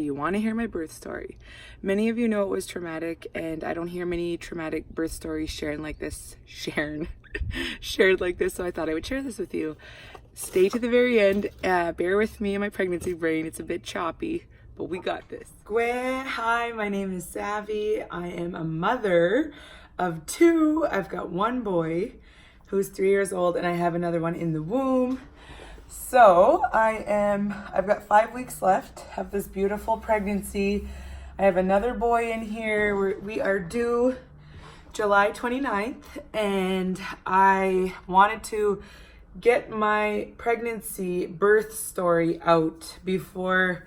You want to hear my birth story. Many of you know it was traumatic, and I don't hear many traumatic birth stories shared like this, so I thought I would share this with you. Stay to the very end. Bear with me and my pregnancy brain. It's a bit choppy, but we got this. Gwen, hi, my name is Savvy. I am a mother of two. I've got one boy who's 3 years old, and I have another one in the womb. So I've got 5 weeks left, have this beautiful pregnancy. I have another boy in here. We are due July 29th, and I wanted to get my pregnancy birth story out before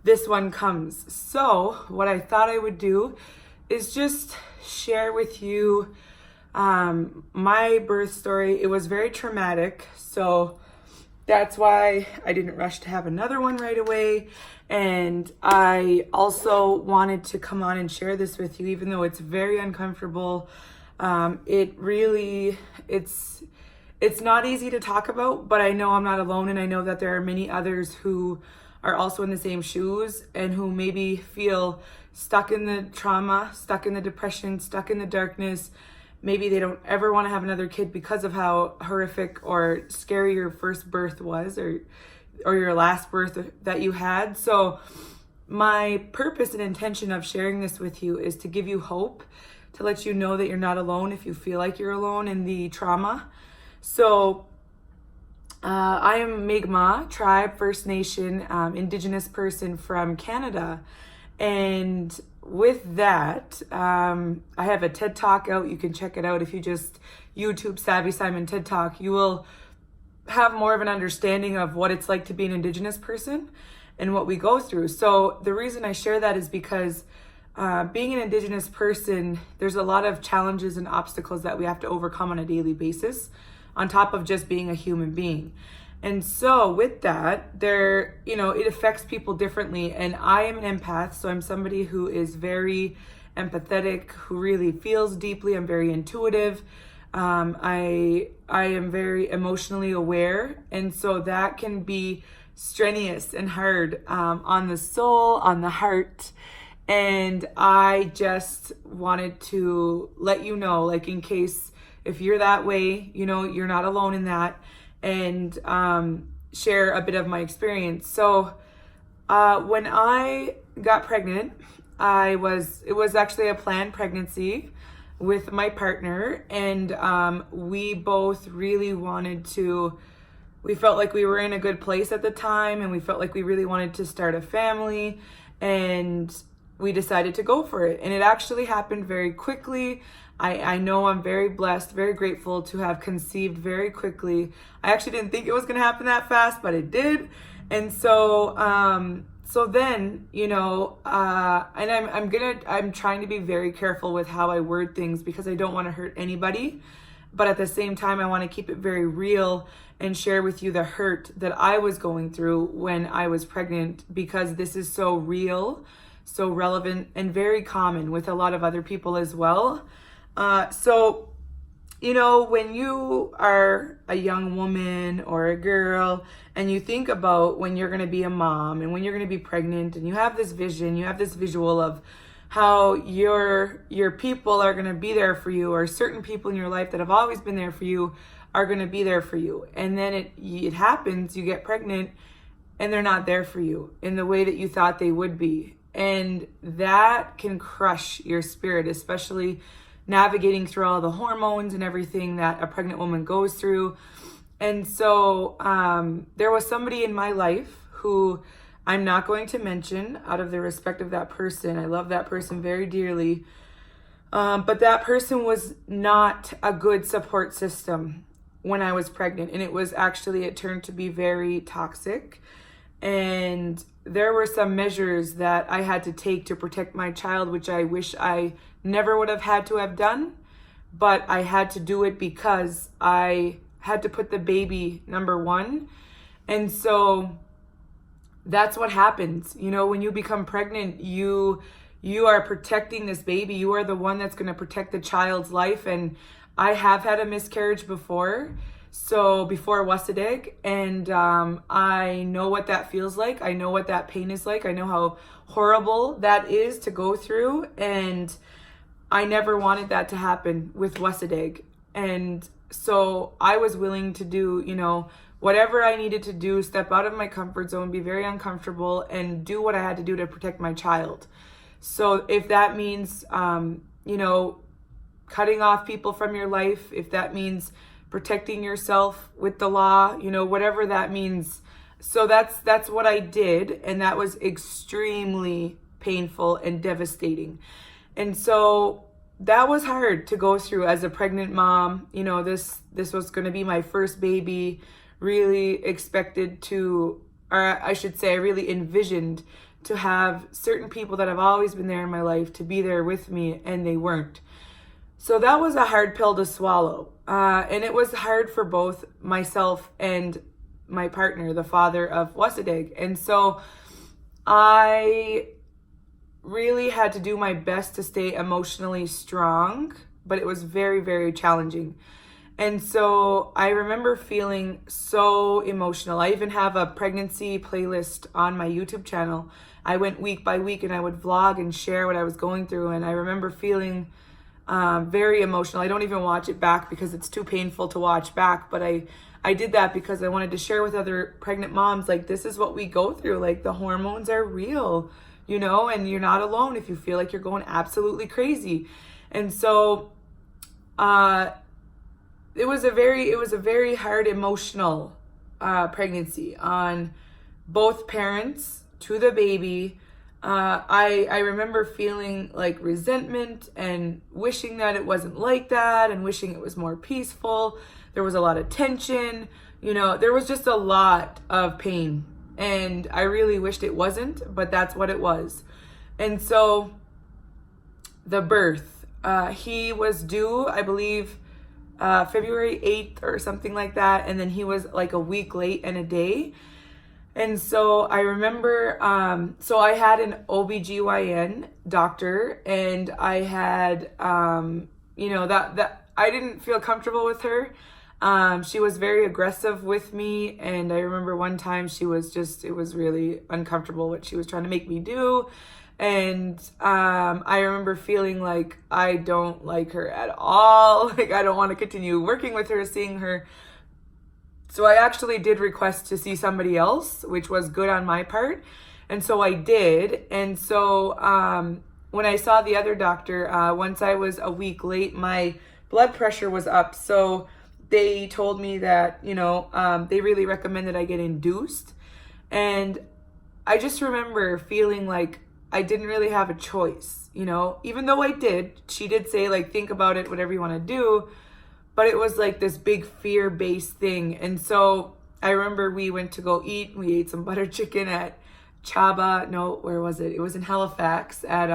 this one comes. So what I thought I would do is just share with you my birth story. It was very traumatic, so that's why I didn't rush to have another one right away. And I also wanted to come on and share this with you, even though it's very uncomfortable. It's not easy to talk about, but I know I'm not alone, and I know that there are many others who are also in the same shoes and who maybe feel stuck in the trauma, stuck in the depression, stuck in the darkness. Maybe they don't ever want to have another kid because of how horrific or scary your first birth was, or your last birth that you had. So my purpose and intention of sharing this with you is to give you hope, to let you know that you're not alone if you feel like you're alone in the trauma. So I am Mi'kmaq tribe, First Nation, Indigenous person from Canada. And with that, I have a TED Talk out. You can check it out if you just YouTube Savvy Simon TED Talk. You will have more of an understanding of what it's like to be an Indigenous person and what we go through. So the reason I share that is because being an Indigenous person, there's a lot of challenges and obstacles that we have to overcome on a daily basis, on top of just being a human being. And so with that, it affects people differently. And I am an empath, so I'm somebody who is very empathetic, who really feels deeply. I'm very intuitive. I am very emotionally aware. And so that can be strenuous and hard on the soul, on the heart. And I just wanted to let you know, like, in case if you're that way, you're not alone in that, and share a bit of my experience. So when I got pregnant, it was actually a planned pregnancy with my partner, and we both really we felt like we were in a good place at the time, and we felt like we really wanted to start a family, and we decided to go for it. And it actually happened very quickly. I know I'm very blessed, very grateful to have conceived very quickly. I actually didn't think it was going to happen that fast, but it did. And so, then, and I'm trying to be very careful with how I word things because I don't want to hurt anybody. But at the same time, I want to keep it very real and share with you the hurt that I was going through when I was pregnant, because this is so real, so relevant, and very common with a lot of other people as well. When you are a young woman or a girl and you think about when you're going to be a mom and when you're going to be pregnant, and you have this vision, you have this visual of how your people are going to be there for you, or certain people in your life that have always been there for you are going to be there for you. And then it happens, you get pregnant, and they're not there for you in the way that you thought they would be. And that can crush your spirit, especially navigating through all the hormones and everything that a pregnant woman goes through. And so there was somebody in my life who I'm not going to mention out of the respect of that person. I love that person very dearly. But that person was not a good support system when I was pregnant. And it turned to be very toxic. And there were some measures that I had to take to protect my child, which I wish I never would have had to have done, but I had to do it because I had to put the baby number one. And so that's what happens. When you become pregnant, you are protecting this baby. You are the one that's going to protect the child's life. And I have had a miscarriage before, So before Wasadig, and I know what that feels like. I know what that pain is like. I know how horrible that is to go through, and I never wanted that to happen with Wasadig. And so I was willing to do, whatever I needed to do, step out of my comfort zone, be very uncomfortable, and do what I had to do to protect my child. So if that means, cutting off people from your life, if that means protecting yourself with the law, whatever that means. So that's what I did, and that was extremely painful and devastating. And so that was hard to go through as a pregnant mom. This was going to be my first baby. Really expected to, or I should say, I really envisioned to have certain people that have always been there in my life to be there with me, and they weren't. So that was a hard pill to swallow. And it was hard for both myself and my partner, the father of Wasadig. And so I really had to do my best to stay emotionally strong, but it was very, very challenging. And so I remember feeling so emotional. I even have a pregnancy playlist on my YouTube channel. I went week by week and I would vlog and share what I was going through. And I remember feeling very emotional. I don't even watch it back because it's too painful to watch back. But I did that because I wanted to share with other pregnant moms, like, this is what we go through. Like, the hormones are real, and you're not alone if you feel like you're going absolutely crazy. And so it was a very hard emotional pregnancy on both parents to the baby. I remember feeling like resentment and wishing that it wasn't like that and wishing it was more peaceful. There was a lot of tension, there was just a lot of pain, and I really wished it wasn't, but that's what it was. And so the birth, he was due, I believe, February 8th or something like that. And then he was like a week late and a day. And so I remember, so I had an OBGYN doctor, and I had, that I didn't feel comfortable with her. She was very aggressive with me. And I remember one time it was really uncomfortable what she was trying to make me do. And I remember feeling like I don't like her at all. Like, I don't want to continue working with her, seeing her. So I actually did request to see somebody else, which was good on my part. And so I did. And so when I saw the other doctor, once I was a week late, my blood pressure was up. So they told me that, they really recommended I get induced. And I just remember feeling like I didn't really have a choice, even though I did. She did say, like, think about it, whatever you want to do. But it was like this big fear-based thing. And so I remember we went to go eat. We ate some butter chicken at Chaba. No, where was it? It was in Halifax at,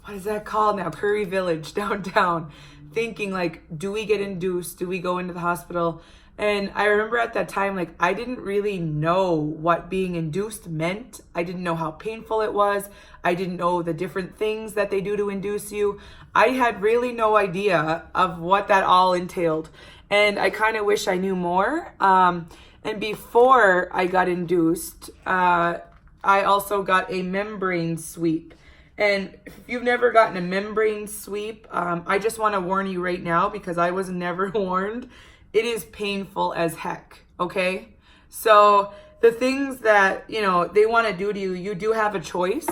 what is that called now? Prairie Village downtown. Thinking, like, do we get induced? Do we go into the hospital? And I remember at that time, like, I didn't really know what being induced meant. I didn't know how painful it was. I didn't know the different things that they do to induce you. I had really no idea of what that all entailed. And I kind of wish I knew more. And before I got induced, I also got a membrane sweep. And if you've never gotten a membrane sweep, I just want to warn you right now, because I was never warned. It is painful as heck, okay? So the things that, they want to do to you, you do have a choice,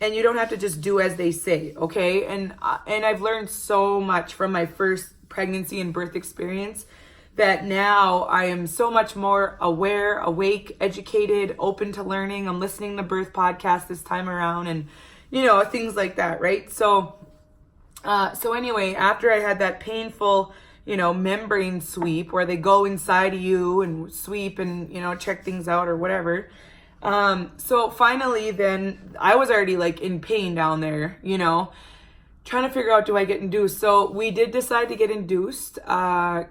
and you don't have to just do as they say, okay? And I've learned so much from my first pregnancy and birth experience that now I am so much more aware, awake, educated, open to learning. I'm listening to birth podcasts this time around, and, things like that, right? So anyway, after I had that painful, membrane sweep where they go inside of you and sweep and, check things out or whatever. So finally then I was already like in pain down there, trying to figure out, do I get induced? So we did decide to get induced,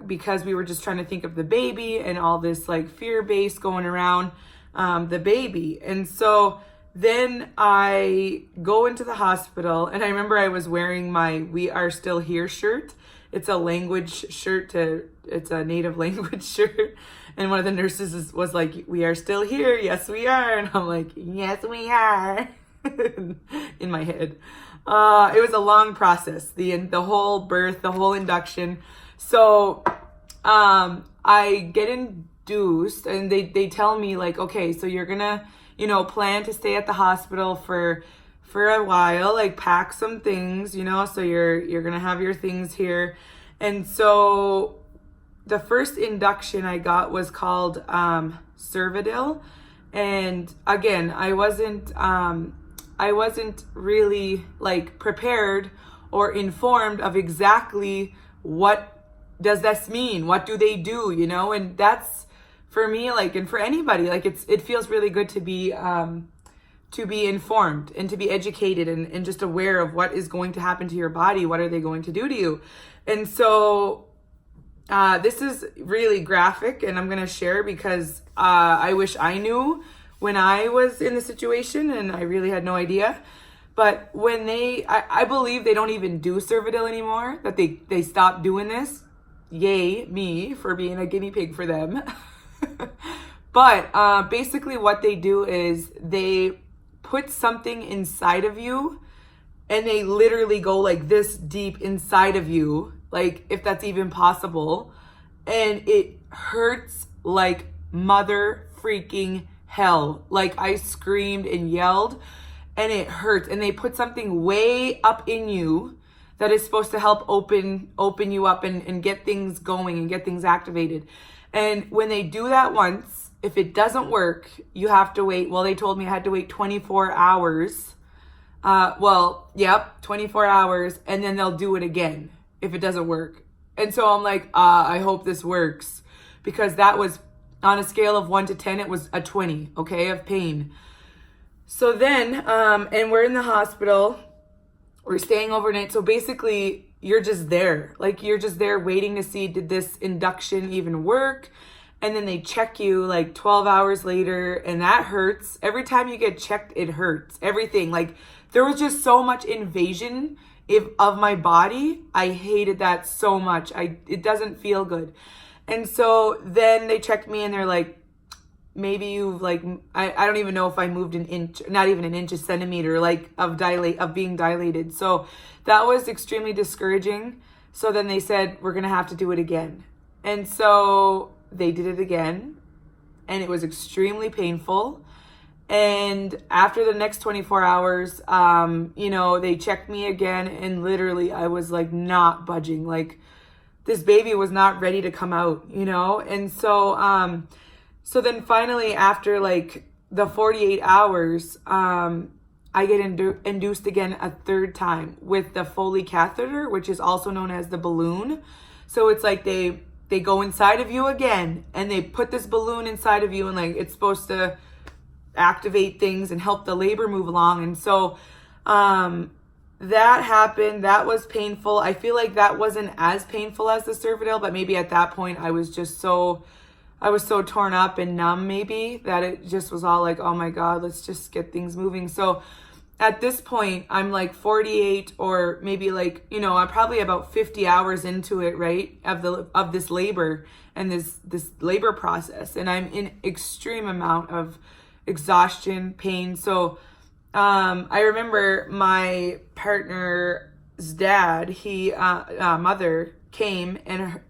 because we were just trying to think of the baby and all this like fear base going around, the baby. And so then I go into the hospital, and I remember I was wearing my "We Are Still Here" shirt. it's a language shirt it's a native language shirt. And one of the nurses was like, "We are still here. Yes, we are." And I'm like, "Yes, we are." In my head. It was a long process, the whole birth, the whole induction. So I get induced, and they tell me like, okay, so you're gonna, plan to stay at the hospital for a while, like pack some things, so you're gonna have your things here. And so the first induction I got was called Cervidil. And again, I wasn't really like prepared or informed of exactly what does this mean? What do they do? And that's for me, like, and for anybody, like it feels really good to be informed and to be educated and just aware of what is going to happen to your body. What are they going to do to you? And so this is really graphic, and I'm going to share because I wish I knew when I was in the situation, and I really had no idea. But when I believe they don't even do Cervidil anymore, that they stopped doing this. Yay, me, for being a guinea pig for them. But basically what they do is they put something inside of you, and they literally go like this deep inside of you, like if that's even possible. And it hurts like mother freaking hell. Like I screamed and yelled, and it hurts. And they put something way up in you that is supposed to help open you up and get things going and get things activated. And when they do that once, if it doesn't work, you have to wait. Well, they told me I had to wait 24 hours. 24 hours, and then they'll do it again if it doesn't work. And so I'm like, I hope this works, because that was on a scale of 1 to 10, it was a 20, okay, of pain. So then, and we're in the hospital, we're staying overnight. So basically, you're just there. Like, you're just there waiting to see, did this induction even work? And then they check you like 12 hours later, and that hurts. Every time you get checked, it hurts. Everything. Like, there was just so much invasion of my body. I hated that so much. It doesn't feel good. And so then they checked me, and they're like, maybe you've like, I don't even know if I moved an inch, not even an inch, a centimeter, like of being dilated. So that was extremely discouraging. So then they said, we're going to have to do it again. And so they did it again, and it was extremely painful. And after the next 24 hours, they checked me again, and literally I was like not budging. Like, this baby was not ready to come out, And so, so then finally, after like the 48 hours, I get induced again a third time with the Foley catheter, which is also known as the balloon. So it's like they go inside of you again, and they put this balloon inside of you, and like it's supposed to activate things and help the labor move along. And so that happened. That was painful. I feel like that wasn't as painful as the Cervidil, but maybe at that point I was so torn up and numb, maybe, that it just was all like, oh my God, let's just get things moving. So at this point, I'm like 48, or maybe like, I'm probably about 50 hours into it, right? Of this labor and this labor process. And I'm in extreme amount of exhaustion, pain. So I remember my partner's dad, mother came, and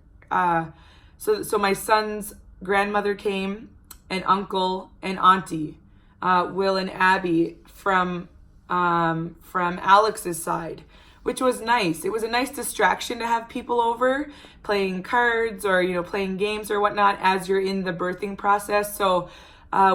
so my son's grandmother came, and uncle and auntie, Will and Abby from Alex's side, which was nice. It was a nice distraction to have people over playing cards or, playing games or whatnot as you're in the birthing process. So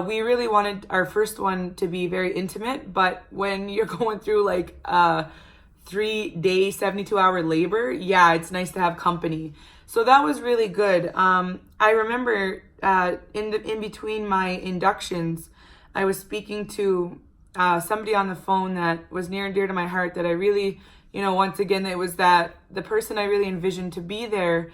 we really wanted our first one to be very intimate, but when you're going through like 3-day, 72-hour labor, yeah, it's nice to have company. So that was really good. I remember in between my inductions, I was speaking to somebody on the phone that was near and dear to my heart, that I really, once again, it was that the person I really envisioned to be there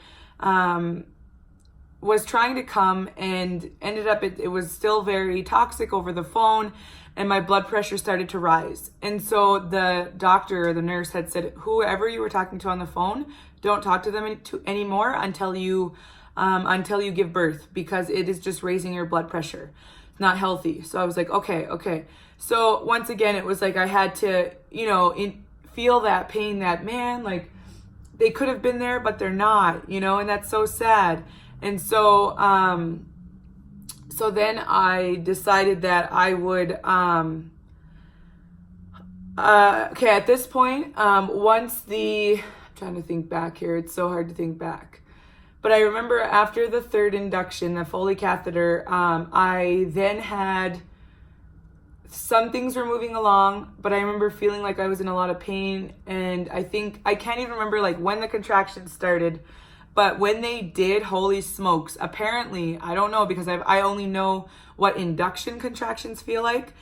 was trying to come and ended up, it was still very toxic over the phone, and my blood pressure started to rise. And so the doctor or the nurse had said, whoever you were talking to on the phone, don't talk to them anymore until you give birth, because it is just raising your blood pressure. It's not healthy. So I was like, okay. So once again, it was like I had to, feel that pain, that, man, like, they could have been there, but they're not, and that's so sad. And so, so then I decided that I would, okay, at this point, I'm trying to think back here. It's so hard to think back. But I remember after the third induction, the Foley catheter, I then had, some things were moving along, but I remember feeling like I was in a lot of pain. And I can't even remember like when the contractions started, but when they did, holy smokes, apparently, I don't know, because I only know what induction contractions feel like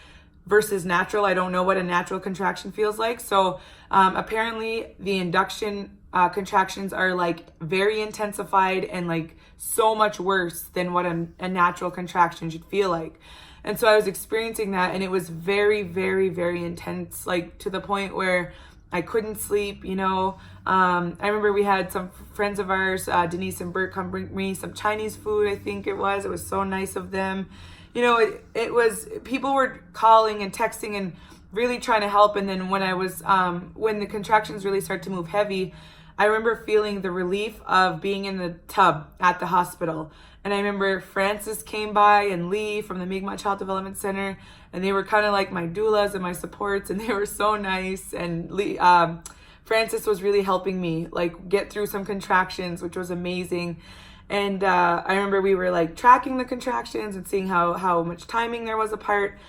versus natural. I don't know what a natural contraction feels like. So apparently the induction contractions are like very intensified and like so much worse than what a natural contraction should feel like. And so I was experiencing that, and it was very, very, very intense, like to the point where I couldn't sleep, I remember we had some friends of ours, Denise and Bert, come bring me some Chinese food, I think it was. It was so nice of them. It was, people were calling and texting and really trying to help. And then when when the contractions really started to move heavy, I remember feeling the relief of being in the tub at the hospital. And I remember Francis came by and Lee from the Mi'kmaq Child Development Center, and they were kind of like my doulas and my supports, and they were so nice. And Francis was really helping me like get through some contractions, which was amazing. And I remember we were like tracking the contractions and seeing how much timing there was apart.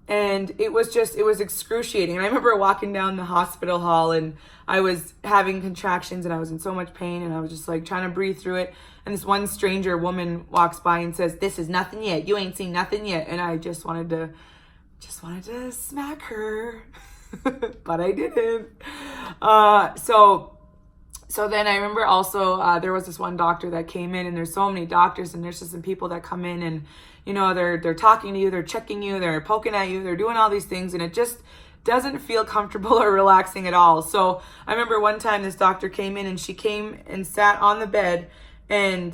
And it was excruciating. And I remember walking down the hospital hall, and I was having contractions and I was in so much pain, and I was just like trying to breathe through it. And this one stranger woman walks by and says, "This is nothing yet. You ain't seen nothing yet." And I just wanted to smack her, but I didn't. So then I remember also there was this one doctor that came in, and there's so many doctors and nurses and people that come in, and they're talking to you, they're checking you, they're poking at you, they're doing all these things, and it just doesn't feel comfortable or relaxing at all. So I remember one time this doctor came in, and she came and sat on the bed, and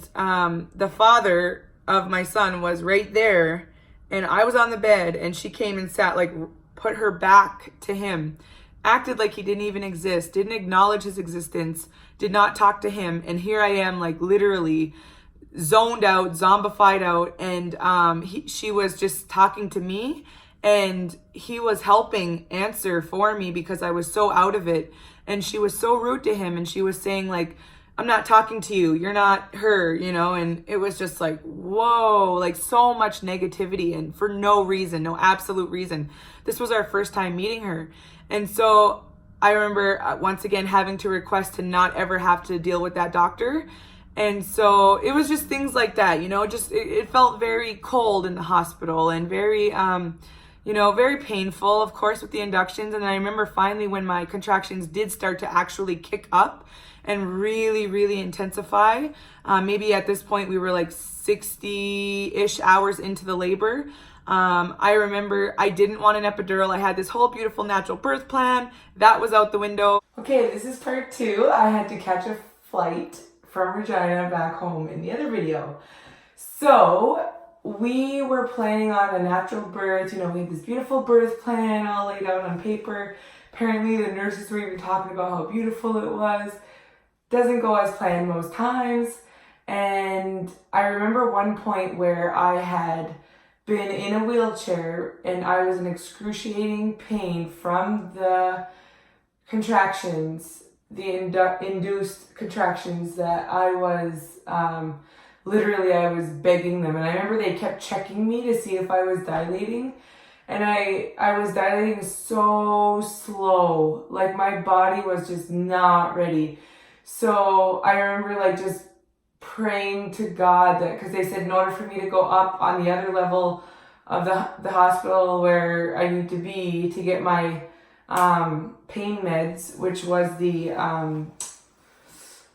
the father of my son was right there, and I was on the bed, and she came and sat, like put her back to him, acted like he didn't even exist, didn't acknowledge his existence, did not talk to him. And here I am, like literally zoned out, zombified out. And she was just talking to me, and he was helping answer for me because I was so out of it. And she was so rude to him, and she was saying like, "I'm not talking to you, you're not her," and it was just like, whoa, like so much negativity, and for no reason, no absolute reason. This was our first time meeting her. And so I remember once again having to request to not ever have to deal with that doctor. And so it was just things like that, it felt very cold in the hospital, and very, very painful, of course, with the inductions. And then I remember finally when my contractions did start to actually kick up and really, really intensify. Maybe at this point we were like 60-ish hours into the labor. I remember I didn't want an epidural. I had this whole beautiful natural birth plan. That was out the window. Okay, this is part 2. I had to catch a flight from Regina back home in the other video. So we were planning on a natural birth. We had this beautiful birth plan all laid out on paper. Apparently the nurses were even talking about how beautiful it was. Doesn't go as planned most times. And I remember one point where I had been in a wheelchair, and I was in excruciating pain from the contractions, the induced contractions, that I was literally, I was begging them. And I remember they kept checking me to see if I was dilating, and I was dilating so slow, like my body was just not ready. So I remember like just praying to God that, because they said in order for me to go up on the other level of the hospital where I need to be to get my pain meds, which was the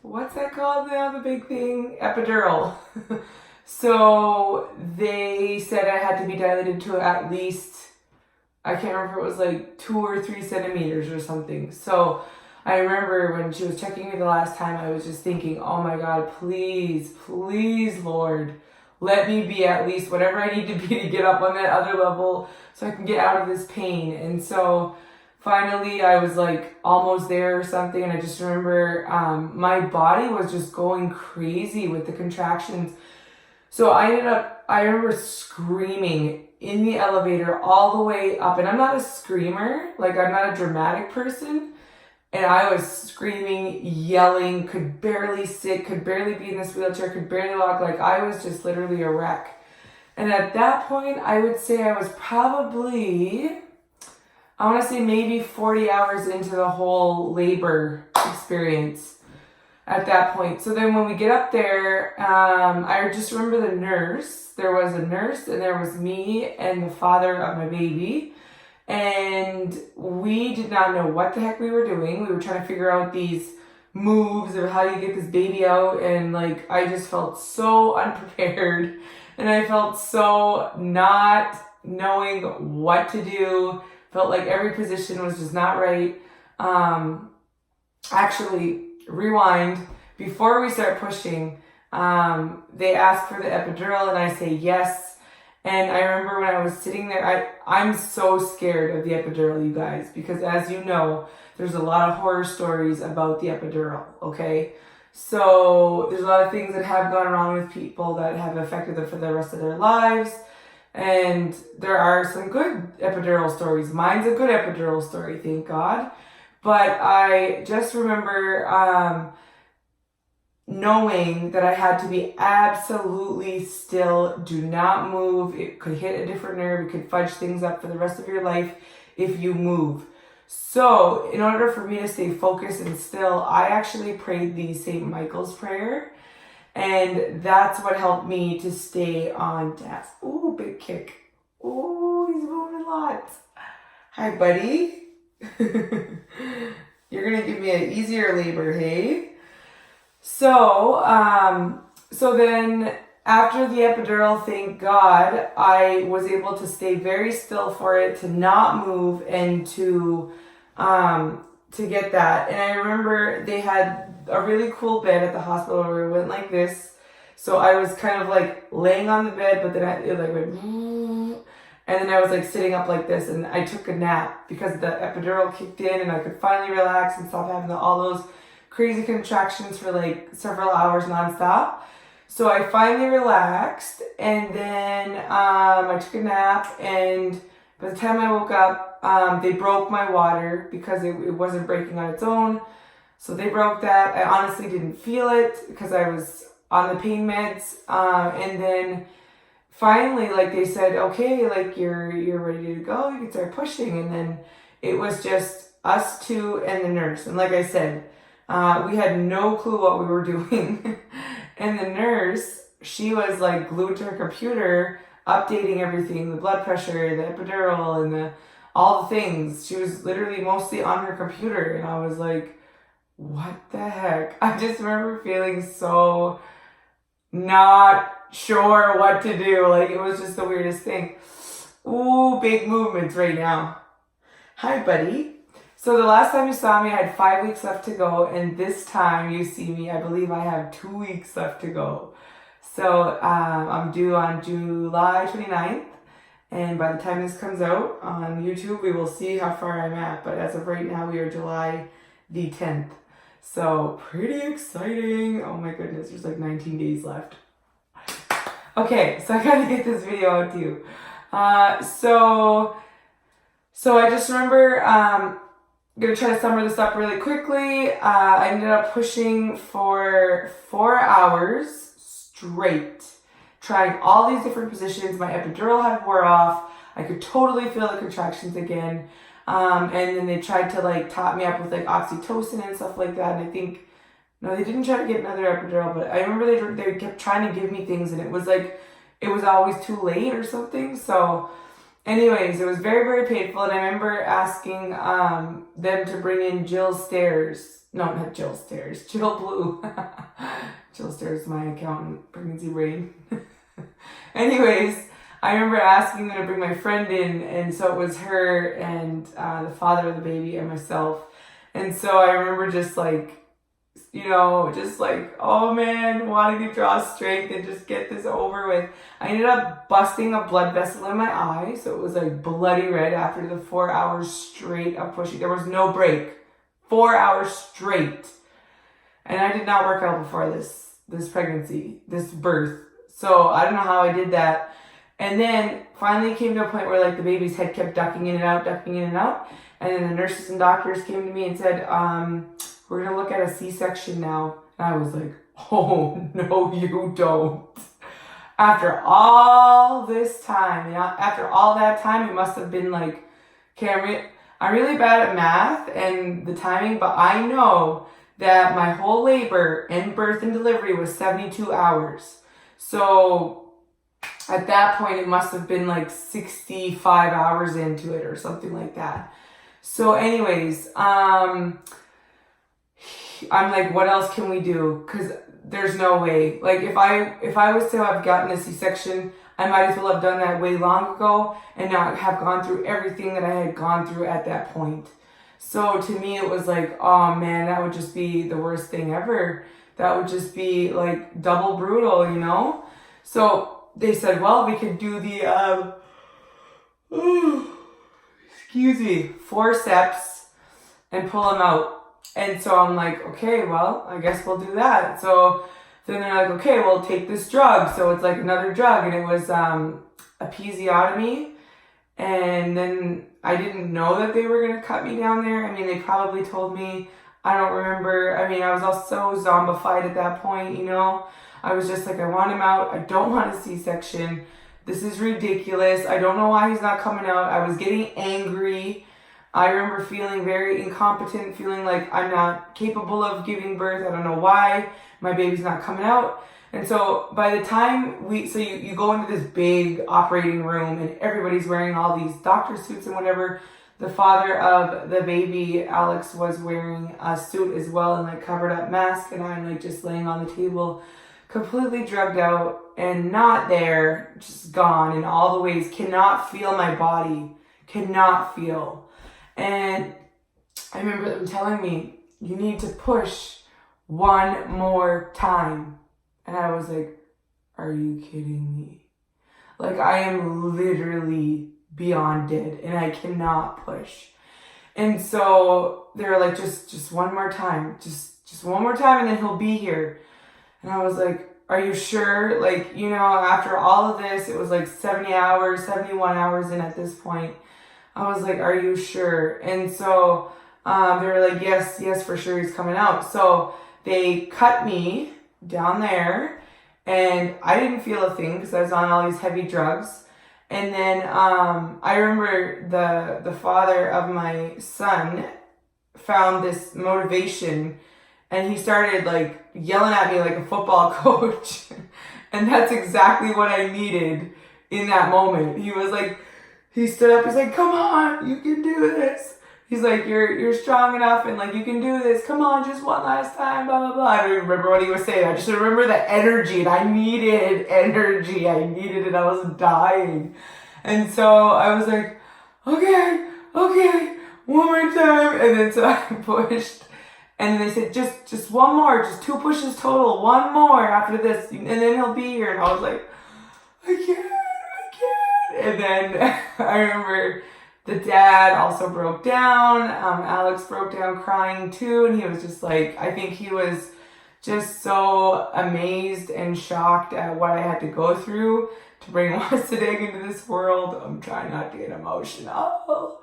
what's that called now, the big thing, epidural. So they said I had to be dilated to at least, I can't remember if it was like 2 or 3 centimeters or something. So I remember when she was checking me the last time, I was just thinking, oh my God, please, please, Lord, let me be at least whatever I need to be to get up on that other level so I can get out of this pain. And so finally I was like almost there or something. And I just remember my body was just going crazy with the contractions. So I remember screaming in the elevator all the way up. And I'm not a screamer, like I'm not a dramatic person. And I was screaming, yelling, could barely sit, could barely be in this wheelchair, could barely walk. Like I was just literally a wreck. And at that point, I would say I was probably, I want to say maybe 40 hours into the whole labor experience at that point. So then when we get up there, I just remember the nurse. There was a nurse and there was me and the father of my baby. And we did not know what the heck we were doing. We were trying to figure out these moves of how you get this baby out. And like, I just felt so unprepared. And I felt so not knowing what to do. Felt like every position was just not right. Actually, rewind. Before we start pushing, they asked for the epidural and I say yes. And I remember when I was sitting there, I'm so scared of the epidural, you guys, because as you know, there's a lot of horror stories about the epidural, okay? So there's a lot of things that have gone wrong with people that have affected them for the rest of their lives. And there are some good epidural stories. Mine's a good epidural story, thank God. But I just remember knowing that I had to be absolutely still, do not move. It could hit a different nerve. It could fudge things up for the rest of your life if you move. So in order for me to stay focused and still, I actually prayed the St. Michael's prayer. And that's what helped me to stay on task. Ooh, big kick. Ooh, he's moving a lot. Hi, buddy. You're going to give me an easier labor, hey? So then after the epidural, thank God, I was able to stay very still for it, to not move, and to get that. And I remember they had a really cool bed at the hospital where it went like this. So I was kind of like laying on the bed, but then it like went, and then I was like sitting up like this, and I took a nap because the epidural kicked in and I could finally relax and stop having all those crazy contractions for like several hours nonstop. So I finally relaxed, and then I took a nap, and by the time I woke up, they broke my water because it wasn't breaking on its own. So they broke that. I honestly didn't feel it because I was on the pain meds. And then finally, like they said, okay, like you're ready to go. You can start pushing. And then it was just us two and the nurse. And like I said, we had no clue what we were doing. And the nurse, she was like glued to her computer, updating everything, the blood pressure, the epidural, and all the things. She was literally mostly on her computer. And I was like, what the heck? I just remember feeling so not sure what to do. Like, it was just the weirdest thing. Ooh, big movements right now. Hi, buddy. So the last time you saw me, I had 5 weeks left to go, and this time you see me, I believe I have 2 weeks left to go. So I'm due on July 29th, and by the time this comes out on YouTube, we will see how far I'm at. But as of right now, we are July the 10th. So pretty exciting. Oh my goodness, there's like 19 days left. Okay, so I gotta get this video out to you. So I just remember, I'm gonna try to sum this up really quickly. I ended up pushing for 4 hours straight, trying all these different positions. My epidural had wore off. I could totally feel the contractions again. And then they tried to like top me up with like oxytocin and stuff like that. And I think, no, they didn't try to get another epidural, but I remember they kept trying to give me things, and it was like, it was always too late or something. So anyways, it was very, very painful. And I remember asking them to bring in Jill Stairs. No, not Jill Stairs. Jill Blue. Jill Stairs, my accountant, pregnancy brain. Anyways, I remember asking them to bring my friend in, and so it was her and the father of the baby and myself. And so I remember just like, just like, oh man, wanting to draw strength and just get this over with. I ended up busting a blood vessel in my eye, so it was like bloody red after the 4 hours straight of pushing. There was no break. 4 hours straight. And I did not work out before this pregnancy, this birth. So I don't know how I did that. And then finally it came to a point where like the baby's head kept ducking in and out, ducking in and out. And then the nurses and doctors came to me and said, we're going to look at a C-section now. And I was like, oh, no, you don't. After all this time, after all that time, it must have been like, okay, I'm really bad at math and the timing, but I know that my whole labor and birth and delivery was 72 hours. So at that point, it must have been like 65 hours into it or something like that. So anyways, I'm like, what else can we do? Because there's no way. Like if I was to have gotten a C-section, I might as well have done that way long ago and not have gone through everything that I had gone through at that point. So to me, it was like, oh man, that would just be the worst thing ever. That would just be like double brutal, So they said, well, we could do the, forceps and pull them out. And so I'm like, okay, well, I guess we'll do that. So then they're like, okay, well, take this drug. So it's like another drug. And it was a episiotomy. And then I didn't know that they were going to cut me down there. I mean, they probably told me. I don't remember. I mean, I was all so zombified at that point, I was just like, I want him out. I don't want a C-section. This is ridiculous. I don't know why he's not coming out. I was getting angry. I remember feeling very incompetent, feeling like I'm not capable of giving birth. I don't know why my baby's not coming out. And so by the time you go into this big operating room and everybody's wearing all these doctor suits and whatever. The father of the baby, Alex, was wearing a suit as well and like covered up mask, and I'm like just laying on the table, completely drugged out and not there, just gone in all the ways, cannot feel my body, cannot feel. And I remember them telling me, you need to push one more time. And I was like, are you kidding me? Like, I am literally beyond dead and I cannot push. And so they were like, just one more time, just one more time and then he'll be here. And I was like, are you sure? Like, after all of this, it was like 70 hours, 71 hours in at this point. I was like, are you sure? And so they were like, yes, for sure he's coming out. So they cut me down there and I didn't feel a thing because I was on all these heavy drugs. And then I remember the father of my son found this motivation and he started like yelling at me like a football coach. And that's exactly what I needed in that moment. He was like, he stood up, he's like, come on, you can do this. He's like, you're strong enough and like you can do this. Come on, just one last time, blah, blah, blah. I don't even remember what he was saying. I just remember the energy and I needed energy. I needed it. I was dying. And so I was like, okay, one more time. And then so I pushed and they said, just one more, just 2 pushes total, one more after this. And then he'll be here. And I was like, I can't. And then I remember the dad also broke down. Alex broke down crying too. And he was just like, I think he was just so amazed and shocked at what I had to go through to bring Wasadeg into this world. I'm trying not to get emotional.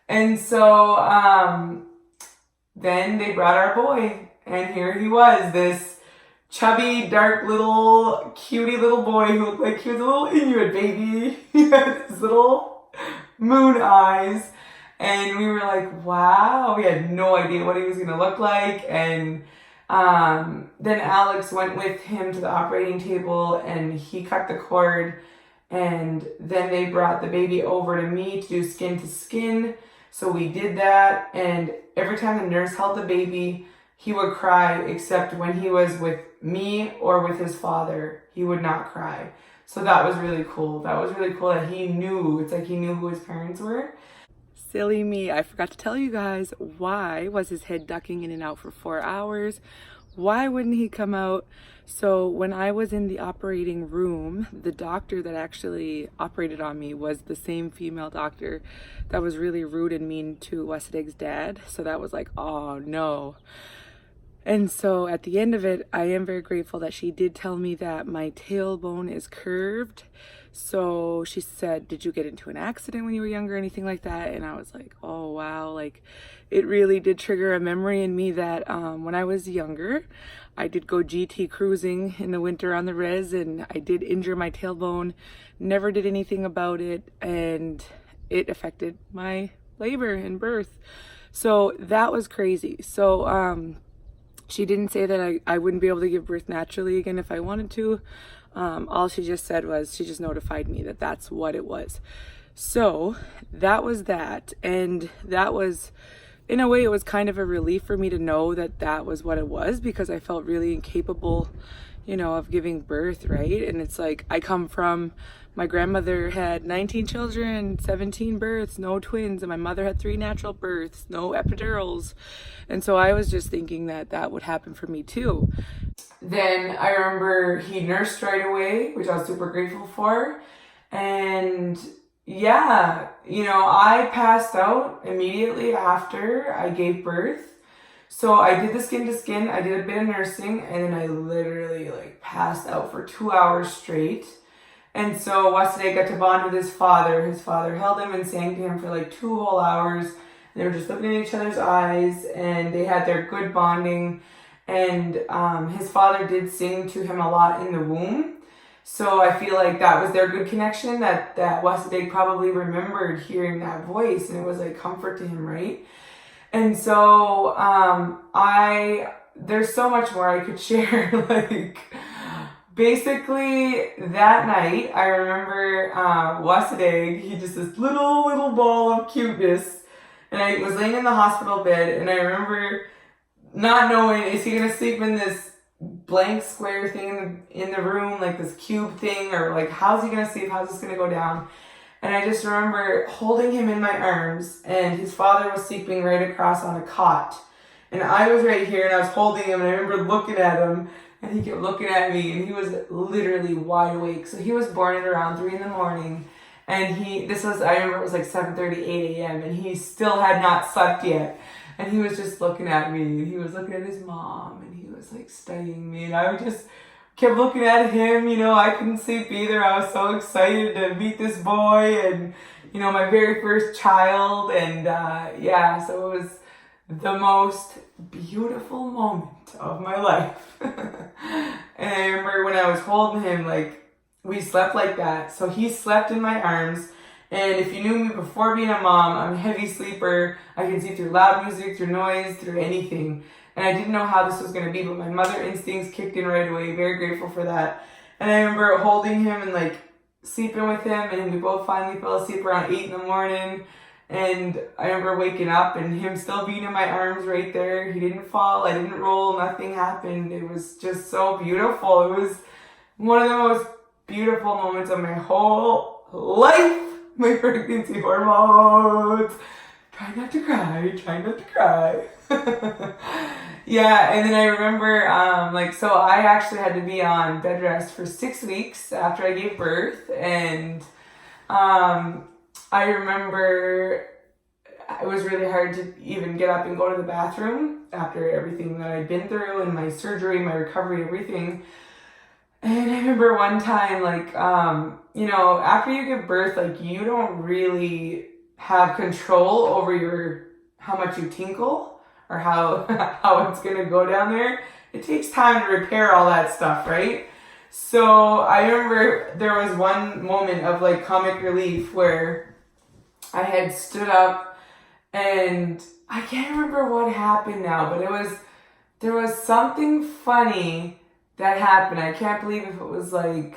And so then they brought our boy. And here he was, this chubby, dark little, cutie little boy who looked like he was a little Inuit baby. He had his little moon eyes. And we were like, wow. We had no idea what he was going to look like. And then Alex went with him to the operating table and he cut the cord. And then they brought the baby over to me to do skin to skin. So we did that. And every time the nurse held the baby, he would cry, except when he was with me or with his father, he would not cry. So that was really cool. That was really cool that he knew. It's like he knew who his parents were. Silly me, I forgot to tell you guys, why was his head ducking in and out for 4 hours? Why wouldn't he come out? So when I was in the operating room, the doctor that actually operated on me was the same female doctor that was really rude and mean to Wesadeg's dad. So that was like, oh no. And so at the end of it, I am very grateful that she did tell me that my tailbone is curved. So she said, did you get into an accident when you were younger or anything like that? And I was like, oh wow, like it really did trigger a memory in me that when I was younger, I did go GT cruising in the winter on the res, and I did injure my tailbone, never did anything about it, and it affected my labor and birth. So that was crazy. So she didn't say that I wouldn't be able to give birth naturally again if I wanted to. All she just said was, she just notified me that that's what it was. So that was that. And that was, in a way, it was kind of a relief for me to know that that was what it was, because I felt really incapable, you know, of giving birth, right? And it's like, I come from, my grandmother had 19 children, 17 births, no twins, and my mother had 3 natural births, no epidurals. And so I was just thinking that that would happen for me too. Then I remember he nursed right away, which I was super grateful for. And yeah, you know, I passed out immediately after I gave birth. So I did the skin to skin, I did a bit of nursing, and then I literally like passed out for 2 hours straight. And so Wesadeg got to bond with his father. His father held him and sang to him for like 2 whole hours. They were just looking at each other's eyes, and they had their good bonding. And his father did sing to him a lot in the womb. So I feel like that was their good connection, that Wesadeg probably remembered hearing that voice, and it was like comfort to him, right? And so there's so much more I could share. Like, basically that night, I remember Wesadeg, he just this little ball of cuteness, and I was laying in the hospital bed, and I remember not knowing, is he gonna sleep in this blank square thing in the room, like this cube thing, or like how's he gonna sleep, how's this gonna go down? And I just remember holding him in my arms, and his father was sleeping right across on a cot, and I was right here, and I was holding him, and I remember looking at him, and he kept looking at me, and he was literally wide awake. So he was born at around 3 in the morning, and I remember it was like 7:30, 8 a.m., and he still had not slept yet. And he was just looking at me, and he was looking at his mom, and he was like studying me, and I just kept looking at him. You know, I couldn't sleep either. I was so excited to meet this boy, and, you know, my very first child, and yeah, so it was the most beautiful moment of my life. And I remember when I was holding him, like, we slept like that. So he slept in my arms. And if you knew me before being a mom, I'm a heavy sleeper. I can see through loud music, through noise, through anything. And I didn't know how this was going to be, but my mother instincts kicked in right away. Very grateful for that. And I remember holding him and like sleeping with him, and we both finally fell asleep around 8 in the morning. And I remember waking up and him still being in my arms right there. He didn't fall, I didn't roll, nothing happened. It was just so beautiful. It was one of the most beautiful moments of my whole life. My pregnancy hormones. Try not to cry, try not to cry. Yeah, and then I remember, so I actually had to be on bed rest for 6 weeks after I gave birth, and I remember it was really hard to even get up and go to the bathroom after everything that I'd been through, and my surgery, my recovery, everything. And I remember one time, after you give birth, like, you don't really have control over how much you tinkle or how it's gonna go down there. It takes time to repair all that stuff, right? So I remember there was one moment of like comic relief where I had stood up, and I can't remember what happened now, but there was something funny that happened. I can't believe if it was like,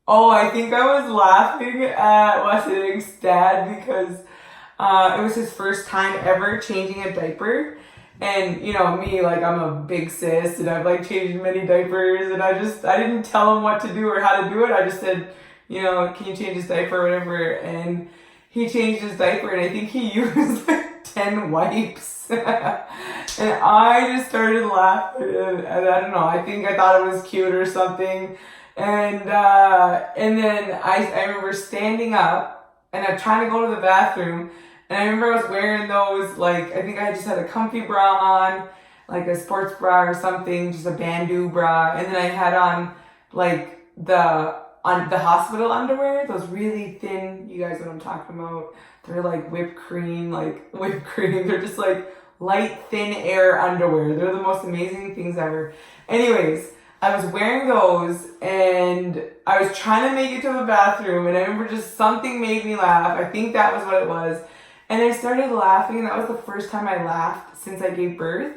I think I was laughing at Wesadeg's dad because it was his first time ever changing a diaper. And, you know, me, like, I'm a big sis, and I've, like, changed many diapers, and I didn't tell him what to do or how to do it. I just said, you know, can you change his diaper or whatever? And he changed his diaper, and I think he used, like, 10 wipes. And I just started laughing, and I don't know, I thought it was cute or something. And then I remember standing up, and I'm trying to go to the bathroom, and I remember I was wearing those, like, I think I just had a comfy bra on, like a sports bra or something, just a bandeau bra. And then I had on, like, the hospital underwear, those really thin, you guys know what I'm talking about. They're like whipped cream. They're just like light, thin air underwear. They're the most amazing things ever. Anyways, I was wearing those, and I was trying to make it to the bathroom, and I remember just something made me laugh. I think that was what it was. And I started laughing, and that was the first time I laughed since I gave birth.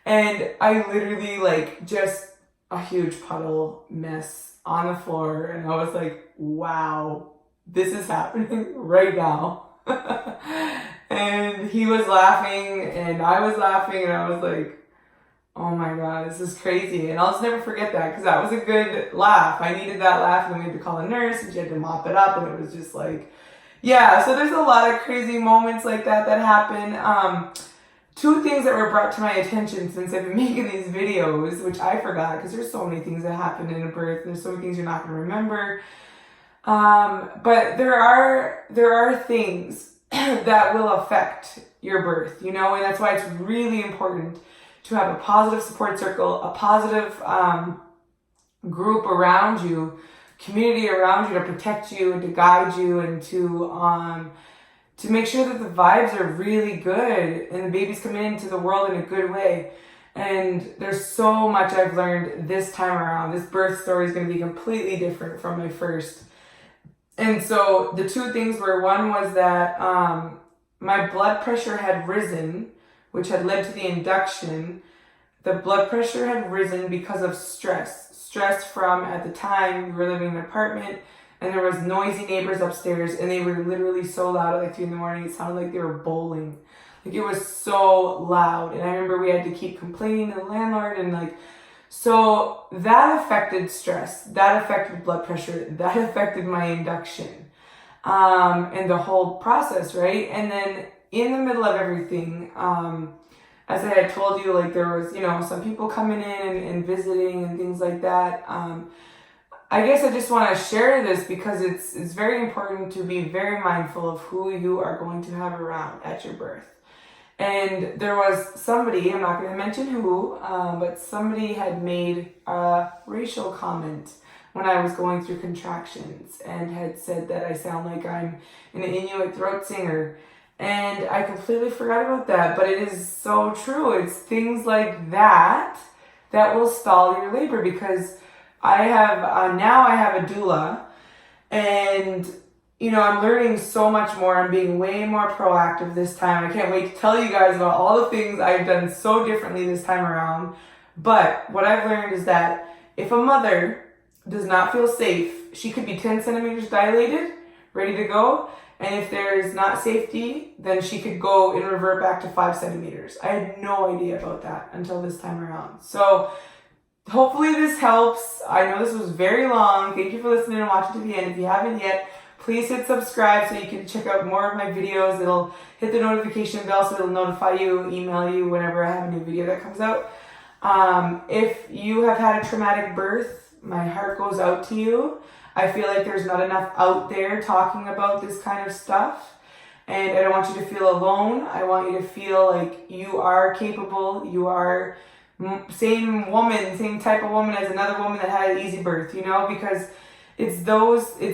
And I literally, like, just a huge puddle mess on the floor. And I was like, wow, this is happening right now. And he was laughing, and I was laughing, and I was like, oh my God, this is crazy. And I'll just never forget that, because that was a good laugh. I needed that laugh, and then we had to call a nurse, and she had to mop it up, and it was just like, yeah, so there's a lot of crazy moments like that happen. Two things that were brought to my attention since I've been making these videos, which I forgot, because there's so many things that happen in a birth, and there's so many things you're not going to remember. But there are things that will affect your birth, you know, and that's why it's really important to have a positive support circle, a positive group around you, community around you to protect you and to guide you, and to make sure that the vibes are really good and the baby's coming into the world in a good way. And there's so much I've learned this time around. This birth story is going to be completely different from my first. And so the two things were, one was that my blood pressure had risen, which had led to the induction. The blood pressure had risen because of stress from, at the time, we were living in an apartment, and there was noisy neighbors upstairs, and they were literally so loud at like 3 a.m. It sounded like they were bowling. Like, it was so loud. And I remember we had to keep complaining to the landlord, and like, so that affected stress, that affected blood pressure, that affected my induction, and the whole process, right? And then in the middle of everything, as I had told you, like, there was, you know, some people coming in and visiting and things like that. I guess I just want to share this because it's very important to be very mindful of who you are going to have around at your birth. And there was somebody, I'm not going to mention who, but somebody had made a racial comment when I was going through contractions, and had said that I sound like I'm an Inuit throat singer. And I completely forgot about that, but it is so true. It's things like that will stall your labor, because I have, now I have a doula, and, you know, I'm learning so much more. I'm being way more proactive this time. I can't wait to tell you guys about all the things I've done so differently this time around. But what I've learned is that if a mother does not feel safe, she could be 10 centimeters dilated, ready to go. And if there's not safety, then she could go and revert back to 5 centimeters. I had no idea about that until this time around. So hopefully this helps. I know this was very long. Thank you for listening and watching to the end. If you haven't yet, please hit subscribe so you can check out more of my videos. It'll hit the notification bell so it'll notify you, email you whenever I have a new video that comes out. If you have had a traumatic birth, my heart goes out to you. I feel like there's not enough out there talking about this kind of stuff, and I don't want you to feel alone. I want you to feel like you are capable. You are same type of woman as another woman that had an easy birth, you know, because it's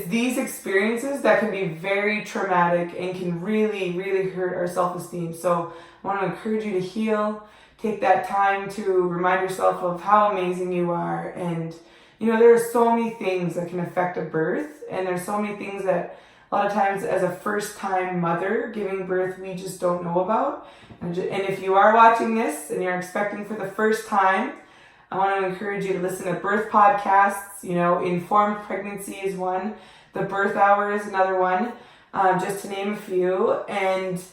these experiences that can be very traumatic and can really, really hurt our self-esteem. So I want to encourage you to heal. Take that time to remind yourself of how amazing you are. And you know, there are so many things that can affect a birth, and there's so many things that a lot of times as a first-time mother giving birth, we just don't know about. And if you are watching this and you're expecting for the first time, I want to encourage you to listen to birth podcasts. You know, Informed Pregnancy is one. The Birth Hour is another one, just to name a few. And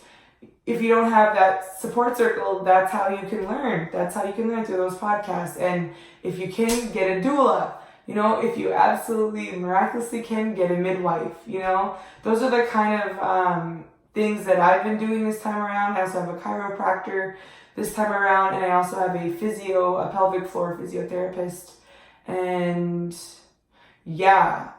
if you don't have that support circle, that's how you can learn. That's how you can learn through those podcasts. And if you can, get a doula. You know, if you absolutely miraculously can, get a midwife. You know, those are the kind of things that I've been doing this time around. I also have a chiropractor this time around, and I also have a pelvic floor physiotherapist. And yeah,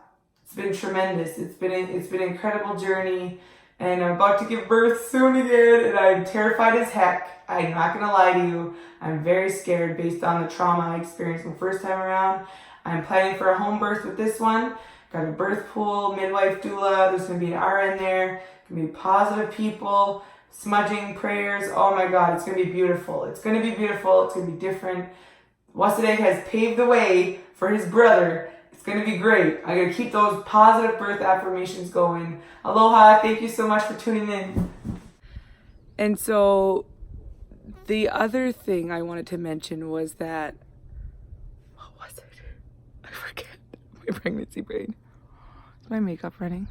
it's been tremendous. It's been an incredible journey. And I'm about to give birth soon again, and I'm terrified as heck. I'm not gonna lie to you. I'm very scared based on the trauma I experienced the first time around. I'm planning for a home birth with this one. Got a birth pool, midwife, doula. There's gonna be an RN there. Gonna be positive people, smudging, prayers. Oh my God, it's gonna be beautiful. It's gonna be beautiful. It's gonna be different. Wasadeg has paved the way for his brother. It's going to be great. I'm going to keep those positive birth affirmations going. Aloha. Thank you so much for tuning in. And so the other thing I wanted to mention was that, what was it? I forget. My pregnancy brain. Is my makeup running?